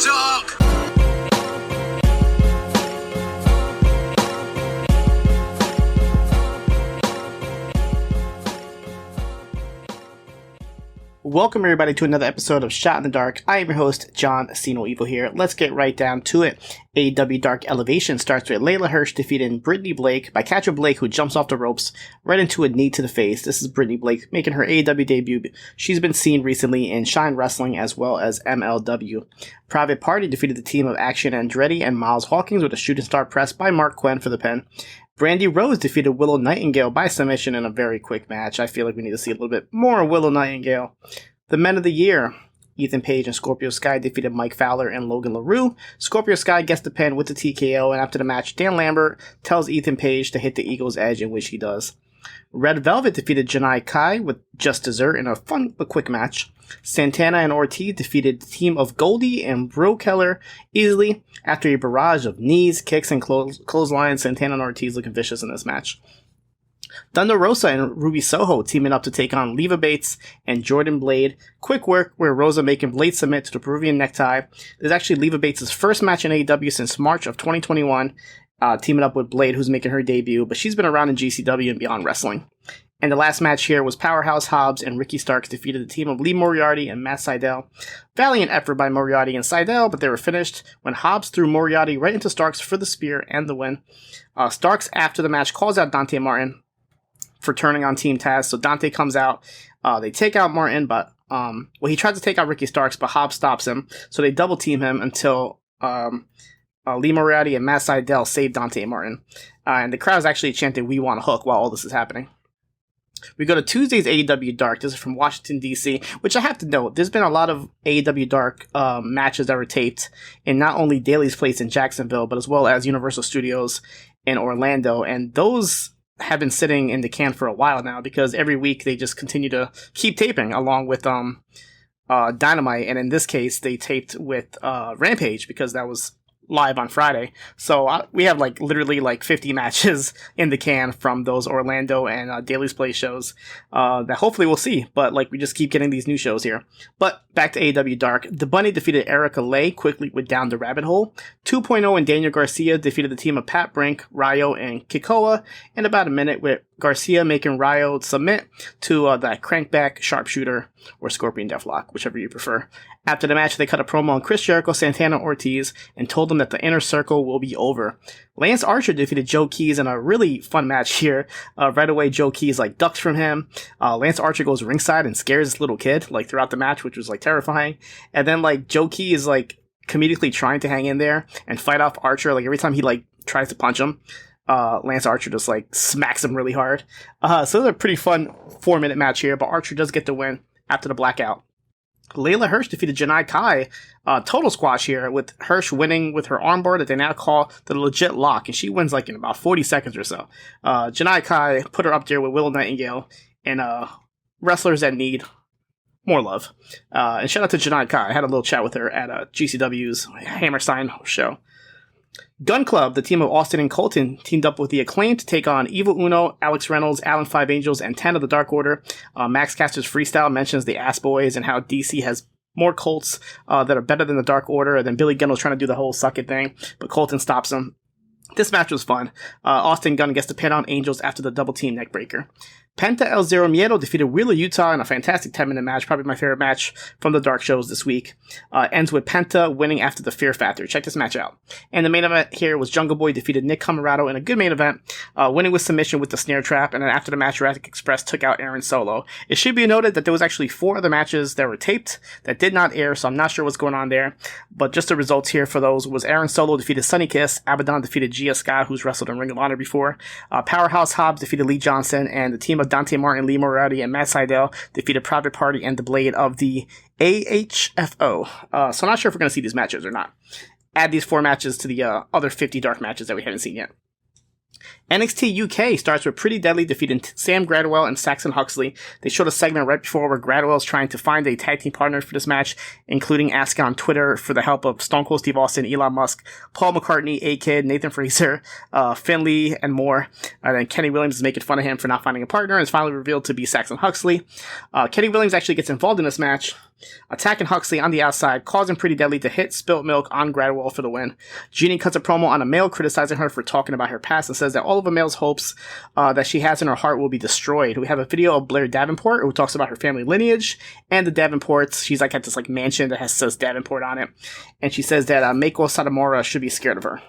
Dark. Welcome everybody to another episode of Shot in the Dark. I am your host, John Siino Evil here. Let's get right down to it. AEW Dark Elevation starts with Layla Hirsch defeating Brittany Blake by Catcher Blake, who jumps off the ropes right into a knee to the face. This is Brittany Blake making her AEW debut. She's been seen recently in Shine Wrestling as well as MLW. Private Party defeated the team of Action Andretti and Miles Hawkins with a shooting star press by Mark Quinn for the pin. Brandy Rose defeated Willow Nightingale by submission in a very quick match. I feel like we need to see a little bit more Willow Nightingale. The Men of the Year, Ethan Page and Scorpio Sky defeated Mike Fowler and Logan LaRue. Scorpio Sky gets the pin with the TKO, and after the match, Dan Lambert tells Ethan Page to hit the Eagle's Edge, in which he does. Red Velvet defeated Janai Kai with Just Dessert in a fun but quick match. Santana and Ortiz defeated the team of Goldie and Bro Keller easily after a barrage of knees, kicks, and clotheslines. Santana and Ortiz looking vicious in this match. Thunder Rosa and Ruby Soho teaming up to take on Leva Bates and Jordan Blade. Quick work where Rosa making Blade submit to the Peruvian necktie. This is actually Leva Bates' first match in AEW since March of 2021, teaming up with Blade, who's making her debut, but she's been around in GCW and Beyond Wrestling. And the last match here was Powerhouse Hobbs and Ricky Starks defeated the team of Lee Moriarty and Matt Sydal. Valiant effort by Moriarty and Sydal, but they were finished when Hobbs threw Moriarty right into Starks for the spear and the win. Starks, after the match, calls out Dante Martin for turning on Team Taz, so Dante comes out. They take out Martin, but he tries to take out Ricky Starks, but Hobbs stops him, so they double team him until Lee Moriarty and Matt Sydal save Dante and Martin. And the crowd's actually chanting, "We want a hook," while all this is happening. We go to Tuesday's AEW Dark. This is from Washington, D.C., which I have to note, there's been a lot of AEW Dark matches that were taped in not only Daly's Place in Jacksonville, but as well as Universal Studios in Orlando, and those have been sitting in the can for a while now because every week they just continue to keep taping along with Dynamite, and in this case they taped with Rampage because that was live on Friday. So we have literally 50 matches in the can from those Orlando and Daly's Place shows that hopefully we'll see, but we just keep getting these new shows here. But back to AEW Dark. The Bunny defeated Erica Lay quickly with Down the Rabbit Hole. 2.0 and Daniel Garcia defeated the team of Pat Brink, Ryo, and Kikoa in about a minute, with Garcia making Ryo submit to that crankback sharpshooter or scorpion deathlock, whichever you prefer. After the match, they cut a promo on Chris Jericho, Santana, Ortiz, and told them that the inner circle will be over. Lance Archer defeated Joe Keys in a really fun match here. Right away, Joe Keys ducks from him. Lance Archer goes ringside and scares this little kid throughout the match, which was terrifying. And then Joe Keys is comedically trying to hang in there and fight off Archer. Every time he tries to punch him, Lance Archer just smacks him really hard. So it was a pretty fun 4-minute match here, but Archer does get the win after the blackout. Layla Hirsch defeated Janai Kai, total squash here, with Hirsch winning with her armbar that they now call the legit lock, and she wins in about 40 seconds or so. Janai Kai put her up there with Willow Nightingale and wrestlers that need more love. And shout out to Janai Kai. I had a little chat with her at GCW's Hammerstein show. Gun Club, the team of Austin and Colton, teamed up with the Acclaim to take on Evil Uno, Alex Reynolds, Alan Five Angels, and 10 of the Dark Order. Max Caster's freestyle mentions the Ass Boys and how DC has more Colts that are better than the Dark Order, and then Billy Gunn was trying to do the whole suck it thing, but Colton stops him. This match was fun. Austin Gunn gets the pin on Angels after the double team neckbreaker. Penta El Zero Miedo defeated Wheeler Utah in a fantastic 10-minute match, probably my favorite match from the Dark shows this week. Ends with Penta winning after the Fear Factor. Check this match out. And the main event here was Jungle Boy defeated Nick Camarado in a good main event, winning with submission with the snare trap, and then after the match, Jurassic Express took out Aaron Solo. It should be noted that there was actually 4 other matches that were taped that did not air, so I'm not sure what's going on there, but just the results here for those was Aaron Solo defeated Sonny Kiss, Abaddon defeated Gia Scott, who's wrestled in Ring of Honor before, Powerhouse Hobbs defeated Lee Johnson, and the team of Dante Martin, Lee Moriarty, and Matt Sydal defeated Private Party and the Blade of the AHFO. So I'm not sure if we're going to see these matches or not. Add these 4 matches to the other 50 Dark matches that we haven't seen yet. NXT UK starts with Pretty Deadly defeating Sam Gradwell and Saxon Huxley. They showed a segment right before where Gradwell is trying to find a tag team partner for this match, including asking on Twitter for the help of Stone Cold Steve Austin, Elon Musk, Paul McCartney, A-Kid, Nathan Fraser, Finley, and more. And then Kenny Williams is making fun of him for not finding a partner, and is finally revealed to be Saxon Huxley. Kenny Williams actually gets involved in this match, attacking Huxley on the outside, causing Pretty Deadly to hit Spilt Milk on Gradwell for the win. Jinny cuts a promo on Amale, criticizing her for talking about her past, and says that all of Amale's hopes that she has in her heart will be destroyed. We have a video of Blair Davenport, who talks about her family lineage, and the Davenports. She's like at this like mansion that says Davenport on it, and she says that Meiko Satomura should be scared of her.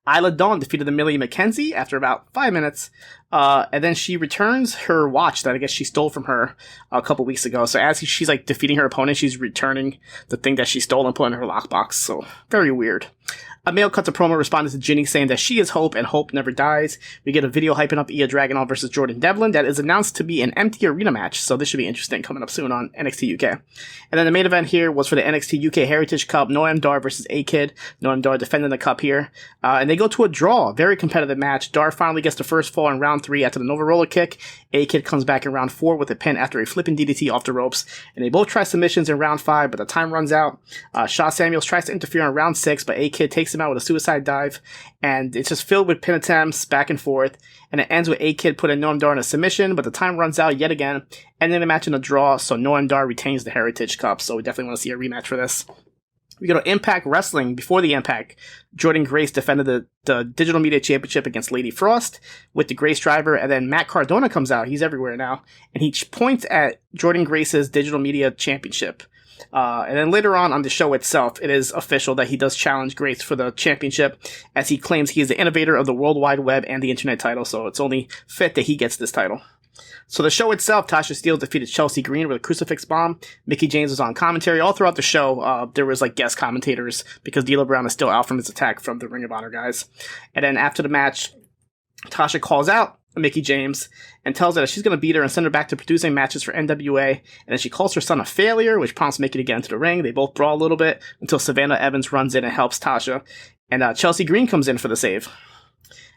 Isla Dawn defeated Amelia McKenzie after about 5 minutes, and then she returns her watch that I guess she stole from her a couple weeks ago. So as she's like defeating her opponent, she's returning the thing that she stole and put in her lockbox. So very weird. Amale cuts a promo responding to Jinny saying that she is Hope and Hope never dies. We get a video hyping up Ia Dragunov versus Jordan Devlin that is announced to be an empty arena match, so this should be interesting coming up soon on NXT UK. And then the main event here was for the NXT UK Heritage Cup, Noam Dar versus A-Kid. Noam Dar defending the cup here. And they go to a draw, very competitive match. Dar finally gets the first fall in round 3 after the Nova Roller kick. A-Kid comes back in round 4 with a pin after a flipping DDT off the ropes. And they both try submissions in round 5, but the time runs out. Shaw Samuels tries to interfere in round 6, but A-Kid takes him out with a suicide dive, and it's just filled with pin attempts back and forth, and it ends with A-Kid putting Noam Dar in a submission, but the time runs out yet again, ending the match in a draw, so Noam Dar retains the Heritage Cup, so we definitely want to see a rematch for this. We go to Impact Wrestling. Before the Impact, Jordan Grace defended the Digital Media Championship against Lady Frost with the Grace driver, and then Matt Cardona comes out. He's everywhere now, and he points at Jordan Grace's Digital Media Championship. And then later on the show itself, it is official that he does challenge Grace for the championship, as he claims he is the innovator of the World Wide Web and the Internet title, so it's only fit that he gets this title. So the show itself, Tasha Steelz defeated Chelsea Green with a crucifix bomb. Mickie James was on commentary. All throughout the show, there was like guest commentators, because D'Lo Brown is still out from his attack from the Ring of Honor guys. And then after the match, Tasha calls out Mickie James and tells her that she's going to beat her and send her back to producing matches for NWA, and then she calls her son a failure, which prompts Mickie to get into the ring. They both brawl a little bit until Savannah Evans runs in and helps Tasha, and Chelsea Green comes in for the save.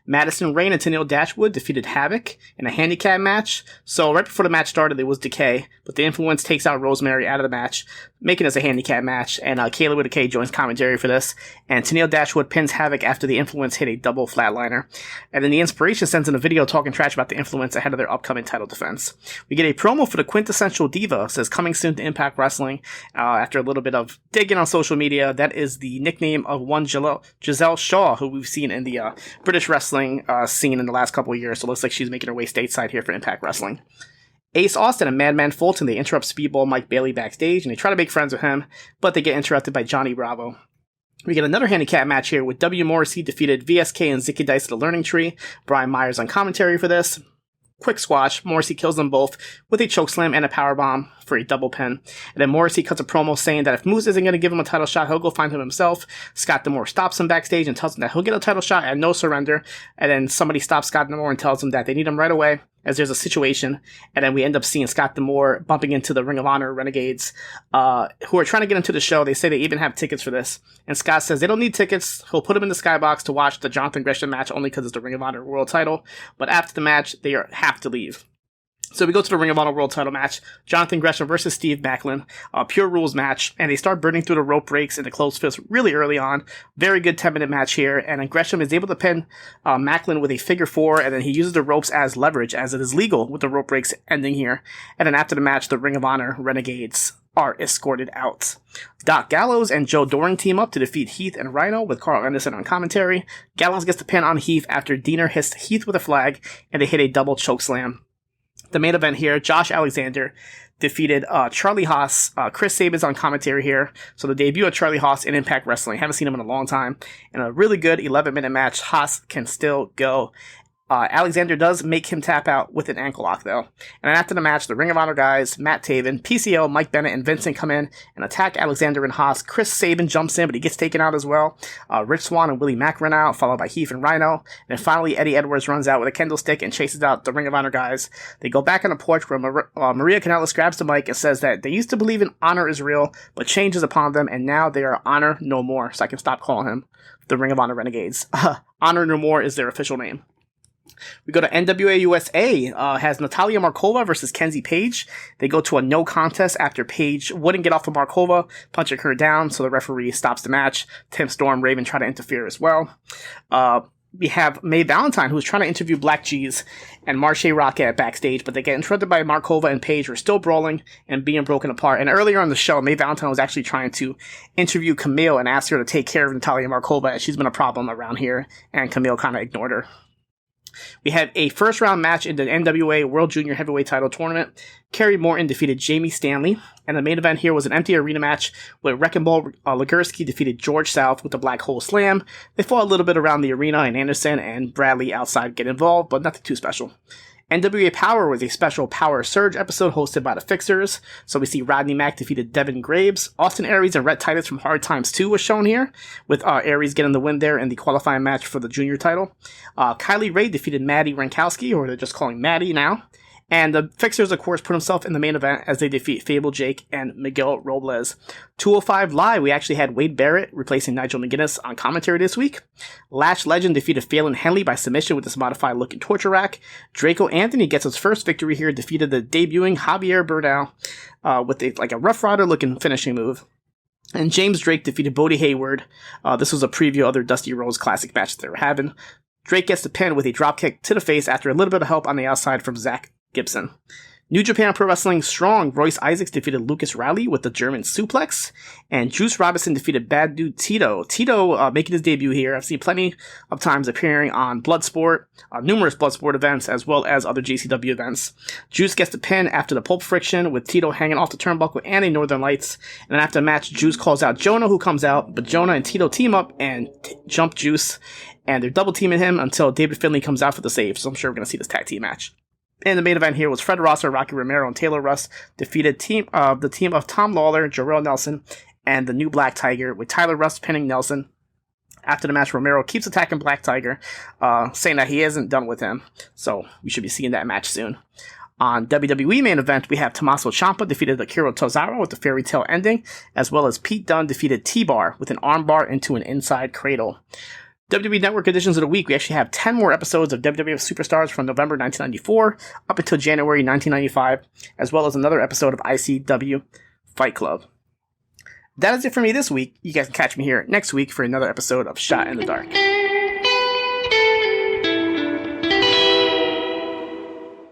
Madison Rayne and Tenille Dashwood defeated Havoc in a handicap match. So right before the match started, there was Decay, but the Influence takes out Rosemary out of the match, making this a handicap match, and Kayla with a K joins commentary for this, and Tenille Dashwood pins Havoc after the Influence hit a double flatliner. And then the Inspiration sends in a video talking trash about the Influence ahead of their upcoming title defense. We get a promo for the Quintessential Diva, says coming soon to Impact Wrestling. After a little bit of digging on social media, that is the nickname of one Giselle Shaw, who we've seen in the British wrestling scene in the last couple of years, so it looks like she's making her way stateside here for Impact Wrestling. Ace Austin and Madman Fulton, they interrupt Speedball Mike Bailey backstage, and they try to make friends with him, but they get interrupted by Johnny Bravo. We get another handicap match here with W. Morrissey defeated VSK and Zicky Dice at the Learning Tree. Brian Myers on commentary for this. Quick squash, Morrissey kills them both with a chokeslam and a powerbomb for a double pin. And then Morrissey cuts a promo saying that if Moose isn't going to give him a title shot, he'll go find him himself. Scott D'Amore stops him backstage and tells him that he'll get a title shot at no surrender. And then somebody stops Scott D'Amore and tells him that they need him right away, as there's a situation. And then we end up seeing Scott D'Amore bumping into the Ring of Honor Renegades, who are trying to get into the show. They say they even have tickets for this. And Scott says they don't need tickets. He'll put them in the skybox to watch the Jonathan Gresham match only because it's the Ring of Honor World title. But after the match, they have to leave. So we go to the Ring of Honor World title match, Jonathan Gresham versus Steve Maclin, a pure rules match, and they start burning through the rope breaks and the closed fists really early on. Very good 10-minute match here, and then Gresham is able to pin Maclin with a figure 4, and then he uses the ropes as leverage, as it is legal with the rope breaks ending here. And then after the match, the Ring of Honor Renegades are escorted out. Doc Gallows and Joe Doring team up to defeat Heath and Rhino with Carl Anderson on commentary. Gallows gets the pin on Heath after Diener hits Heath with a flag, and they hit a double chokeslam. The main event here, Josh Alexander defeated Charlie Haas. Chris Sabin's on commentary here. So the debut of Charlie Haas in Impact Wrestling. Haven't seen him in a long time. In a really good 11-minute match, Haas can still go. Alexander does make him tap out with an ankle lock, though. And then after the match, the Ring of Honor guys, Matt Taven, PCO, Mike Bennett, and Vincent come in and attack Alexander and Haas. Chris Sabin jumps in, but he gets taken out as well. Rich Swann and Willie Mack run out, followed by Heath and Rhino. And then finally, Eddie Edwards runs out with a kendo stick and chases out the Ring of Honor guys. They go back on the porch where Maria Kanellis grabs the mic and says that they used to believe in honor is real, but change is upon them, and now they are honor no more. So I can stop calling him the Ring of Honor Renegades. Honor no more is their official name. We go to NWA USA, has Natalia Markova versus Kenzie Page. They go to a no contest after Page wouldn't get off of Markova, punching her down, so the referee stops the match. Tim Storm, Raven try to interfere as well. we have Mae Valentine, who's trying to interview Black G's and Marche Rocket backstage, but they get interrupted by Markova and Paige, who are still brawling and being broken apart. And earlier on the show, Mae Valentine was actually trying to interview Camille and ask her to take care of Natalia Markova, as she's been a problem around here, and Camille kind of ignored her. We have a first-round match in the NWA World Junior Heavyweight Title Tournament. Kerry Morton defeated Jamie Stanley, and the main event here was an empty arena match where Wrecking Ball Legursky defeated George South with the Black Hole Slam. They fought a little bit around the arena, and Anderson and Bradley outside get involved, but nothing too special. NWA Powerrr was a special Power Surge episode hosted by the Fixers. So we see Rodney Mack defeated Devin Graves. Austin Aries and Rhett Titus from Hard Times 2 was shown here, with Aries getting the win there in the qualifying match for the junior title. Kylie Ray defeated Maddie Rankowski, or they're just calling Maddie now. And the Fixers, of course, put himself in the main event as they defeat Fable Jake and Miguel Robles. 205 Live, we actually had Wade Barrett replacing Nigel McGuinness on commentary this week. Latch Legend defeated Phelan Henley by submission with this modified looking torture rack. Draco Anthony gets his first victory here, defeated the debuting Javier Bernal with a Rough Rider looking finishing move. And James Drake defeated Bodie Hayward. This was a preview of their Dusty Rhodes Classic match that they were having. Drake gets the pin with a dropkick to the face after a little bit of help on the outside from Zach Gibson. New Japan Pro Wrestling Strong, Royce Isaacs defeated Lucas Riley with the German suplex, and Juice Robinson defeated Bad Dude Tito. Tito making his debut here. I've seen plenty of times appearing on Bloodsport, numerous Bloodsport events, as well as other JCW events. Juice gets the pin after the Pulp Friction, with Tito hanging off the turnbuckle and a Northern Lights, and then after the match, Juice calls out Jonah, who comes out, but Jonah and Tito team up and jump Juice, and they're double teaming him until David Finlay comes out for the save, so I'm sure we're going to see this tag team match. And the main event here was Fred Rosser, Rocky Romero, and Taylor Russ defeated the team of Tom Lawler, Jarrell Nelson, and the New Black Tiger, with Tyler Russ pinning Nelson. After the match, Romero keeps attacking Black Tiger, saying that he isn't done with him. So we should be seeing that match soon. On WWE main event, we have Tommaso Ciampa defeated Akira Tozawa with the fairy tale ending, as well as Pete Dunne defeated T-Bar with an armbar into an inside cradle. WWE Network editions of the week, we actually have 10 more episodes of WWF Superstars from November 1994 up until January 1995, as well as another episode of ICW Fight Club. That is it for me this week. You guys can catch me here next week for another episode of Shot in the Dark.